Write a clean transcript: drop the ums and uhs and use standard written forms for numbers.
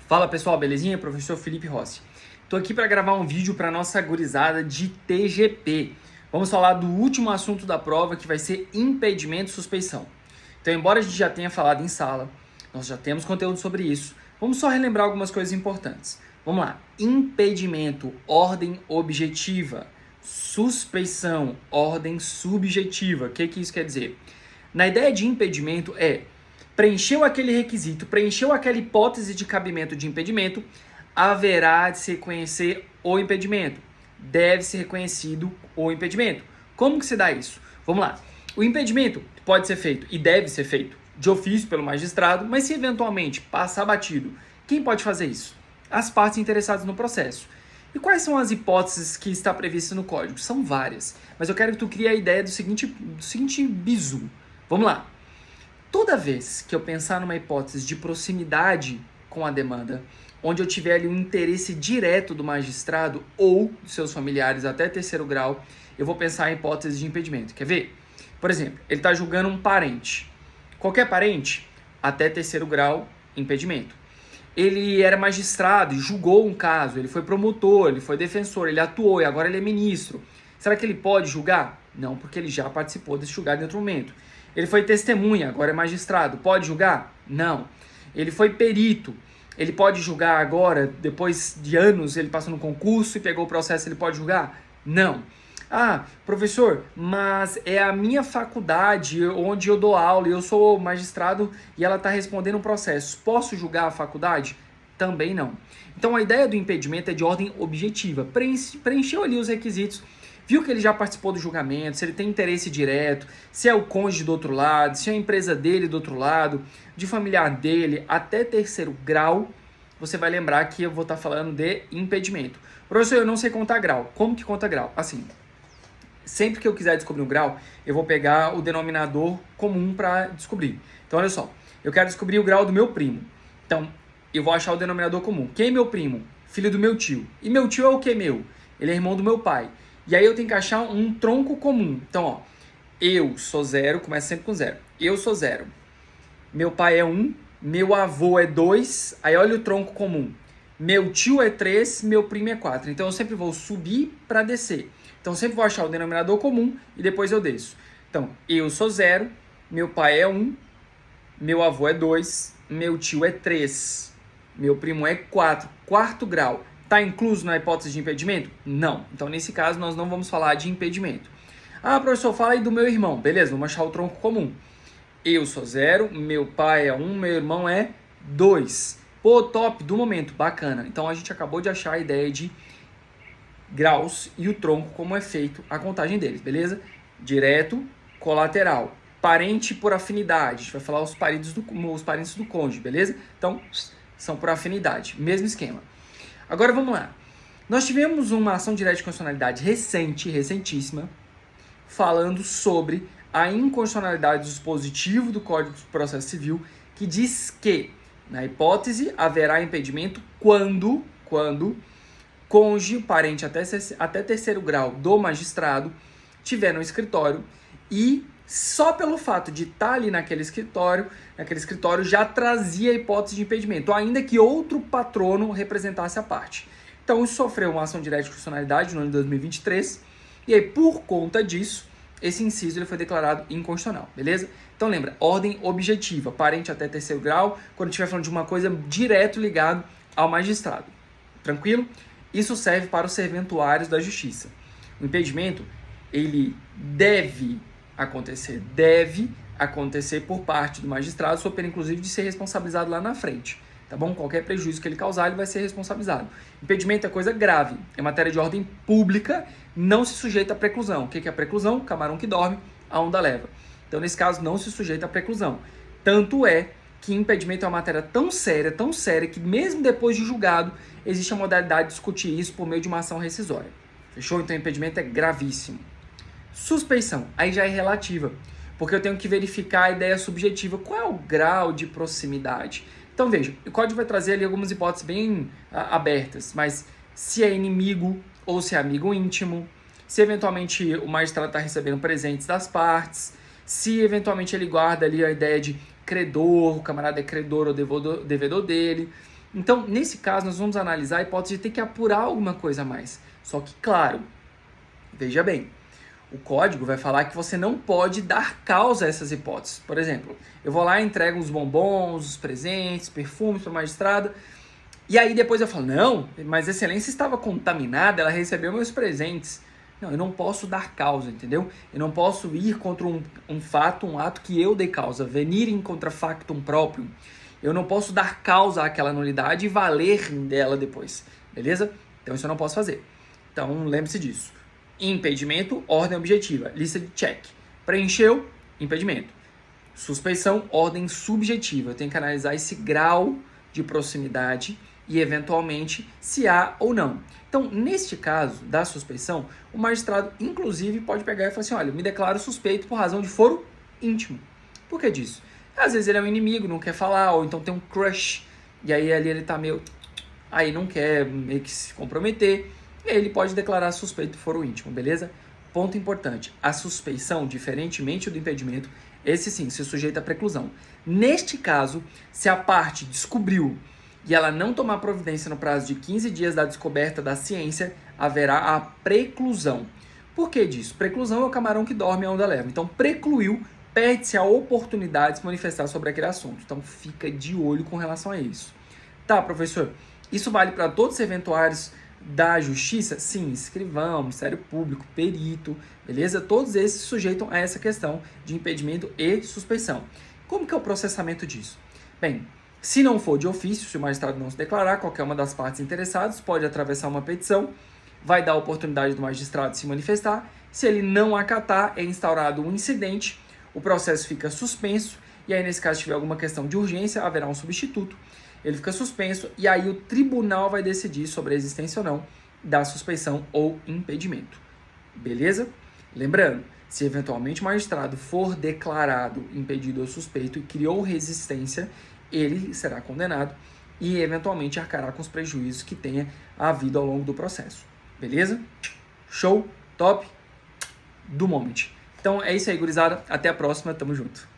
Fala pessoal, belezinha? Professor Felipe Rossi. Estou aqui para gravar um vídeo para nossa gurizada de TGP. Vamos falar do último assunto da prova, que vai ser impedimento e suspeição. Então, embora a gente já tenha falado em sala, nós já temos conteúdo sobre isso, vamos só relembrar algumas coisas importantes. Vamos lá. Impedimento, ordem objetiva. Suspeição, ordem subjetiva. O que isso quer dizer? Na ideia de impedimento preencheu aquele requisito, preencheu aquela hipótese de cabimento de impedimento, haverá de se reconhecer o impedimento. Deve ser reconhecido o impedimento. Como que se dá isso? Vamos lá. O impedimento pode ser feito e deve ser feito de ofício pelo magistrado, mas se eventualmente passar batido, quem pode fazer isso? As partes interessadas no processo. E quais são as hipóteses que está prevista no código? São várias, mas eu quero que tu crie a ideia do seguinte bizu. Vamos lá. Toda vez que eu pensar numa hipótese de proximidade com a demanda, onde eu tiver ali um interesse direto do magistrado ou de seus familiares até terceiro grau, eu vou pensar em hipótese de impedimento. Quer ver? Por exemplo, ele está julgando um parente. Qualquer parente, até terceiro grau, impedimento. Ele era magistrado e julgou um caso, ele foi promotor, ele foi defensor, ele atuou e agora ele é ministro. Será que ele pode julgar? Não, porque ele já participou desse julgado em outro momento. Ele foi testemunha, agora é magistrado. Pode julgar? Não. Ele foi perito. Ele pode julgar agora, depois de anos, ele passou no concurso e pegou o processo, ele pode julgar? Não. Ah, professor, mas é a minha faculdade onde eu dou aula e eu sou magistrado e ela está respondendo um processo. Posso julgar a faculdade? Também não. Então a ideia do impedimento é de ordem objetiva. Preencheu ali os requisitos, viu que ele já participou do julgamento, se ele tem interesse direto, se é o cônjuge do outro lado, se é a empresa dele do outro lado, de familiar dele, até terceiro grau, você vai lembrar que eu vou estar falando de impedimento. Professor, eu não sei contar grau. Como que conta grau? Assim, sempre que eu quiser descobrir um grau, eu vou pegar o denominador comum para descobrir. Então, olha só, eu quero descobrir o grau do meu primo. Então, eu vou achar o denominador comum. Quem é meu primo? Filho do meu tio. E meu tio é o que meu? Ele é irmão do meu pai. E aí eu tenho que achar um tronco comum. Então, ó, eu sou 0, começa sempre com 0. Eu sou 0. Meu pai é 1, meu avô é 2, aí olha o tronco comum. Meu tio é 3, meu primo é 4. Então eu sempre vou subir para descer. Então eu sempre vou achar o denominador comum e depois eu desço. Então, eu sou 0, meu pai é 1, meu avô é 2, meu tio é 3, meu primo é 4, quarto grau. Está incluso na hipótese de impedimento? Não. Então, nesse caso, nós não vamos falar de impedimento. Ah, professor, fala aí do meu irmão. Beleza, vamos achar o tronco comum. Eu sou 0, meu pai é 1, meu irmão é 2. Pô, top, do momento, bacana. Então, a gente acabou de achar a ideia de graus e o tronco, como é feito a contagem deles, beleza? Direto, colateral. Parente por afinidade. A gente vai falar os parentes do cônjuge, beleza? Então, são por afinidade. Mesmo esquema. Agora vamos lá. Nós tivemos uma ação direta de constitucionalidade recentíssima, falando sobre a inconstitucionalidade do dispositivo do Código de Processo Civil, que diz que, na hipótese, haverá impedimento quando cônjuge, parente até terceiro grau do magistrado, tiver no escritório e só pelo fato de estar ali naquele escritório já trazia a hipótese de impedimento, ainda que outro patrono representasse a parte. Então, isso sofreu uma ação direta de constitucionalidade no ano de 2023, e aí, por conta disso, esse inciso ele foi declarado inconstitucional, beleza? Então, lembra, ordem objetiva, parente até terceiro grau, quando estiver falando de uma coisa direto ligado ao magistrado. Tranquilo? Isso serve para os serventuários da justiça. O impedimento, ele deve acontecer por parte do magistrado, sob pena inclusive de ser responsabilizado lá na frente, tá bom? Qualquer prejuízo que ele causar, ele vai ser responsabilizado. Impedimento é coisa grave, é matéria de ordem pública, não se sujeita à preclusão. O que é a preclusão? Camarão que dorme, a onda leva. Então, nesse caso, não se sujeita à preclusão. Tanto é que impedimento é uma matéria tão séria, que mesmo depois de julgado, existe a modalidade de discutir isso por meio de uma ação rescisória. Fechou? Então, impedimento é gravíssimo. Suspeição, aí já é relativa, porque eu tenho que verificar a ideia subjetiva. Qual é o grau de proximidade? Então, veja, o código vai trazer ali algumas hipóteses bem abertas, mas se é inimigo ou se é amigo íntimo, se eventualmente o magistrado está recebendo presentes das partes, se eventualmente ele guarda ali a ideia de credor, o camarada é credor ou devedor dele, Então, nesse caso, nós vamos analisar a hipótese de ter que apurar alguma coisa a mais. Só que, claro, veja bem, o código vai falar que você não pode dar causa a essas hipóteses. Por exemplo, eu vou lá e entrego os bombons, os presentes, perfumes para a magistrada, e aí depois eu falo, não, mas a excelência estava contaminada, ela recebeu meus presentes. Não, eu não posso dar causa, entendeu? Eu não posso ir contra um fato, um ato que eu dei causa, venir in contra factum próprio. Eu não posso dar causa àquela nulidade e valer dela depois, beleza? Então isso eu não posso fazer. Então lembre-se disso. Impedimento, ordem objetiva, lista de check. Preencheu, impedimento. Suspeição, ordem subjetiva. Eu tenho que analisar esse grau de proximidade e, eventualmente, se há ou não. Então, neste caso da suspeição, o magistrado, inclusive, pode pegar e falar assim, olha, me declaro suspeito por razão de foro íntimo. Por que disso? Às vezes ele é um inimigo, não quer falar, ou então tem um crush, e aí ali ele tá meio... aí não quer meio que se comprometer, e aí ele pode declarar suspeito por foro íntimo, beleza? Ponto importante, a suspeição, diferentemente do impedimento, esse sim se sujeita à preclusão. Neste caso, se a parte descobriu e ela não tomar providência no prazo de 15 dias da descoberta da ciência, haverá a preclusão. Por que disso? Preclusão é o camarão que dorme e a onda leva. Então, precluiu, perde-se a oportunidade de se manifestar sobre aquele assunto. Então, fica de olho com relação a isso. Tá, professor, isso vale para todos os eventuários da justiça? Sim, escrivão, Ministério Público, perito, beleza? Todos esses se sujeitam a essa questão de impedimento e suspeição. Como que é o processamento disso? Bem, se não for de ofício, se o magistrado não se declarar, qualquer uma das partes interessadas pode atravessar uma petição, vai dar a oportunidade do magistrado se manifestar. Se ele não acatar, é instaurado um incidente, o processo fica suspenso, e aí nesse caso, se tiver alguma questão de urgência, haverá um substituto, ele fica suspenso, e aí o tribunal vai decidir sobre a existência ou não da suspeição ou impedimento. Beleza? Lembrando, se eventualmente o magistrado for declarado impedido ou suspeito e criou resistência, ele será condenado e eventualmente arcará com os prejuízos que tenha havido ao longo do processo. Beleza? Show, top, do moment. Então é isso aí, gurizada. Até a próxima, tamo junto.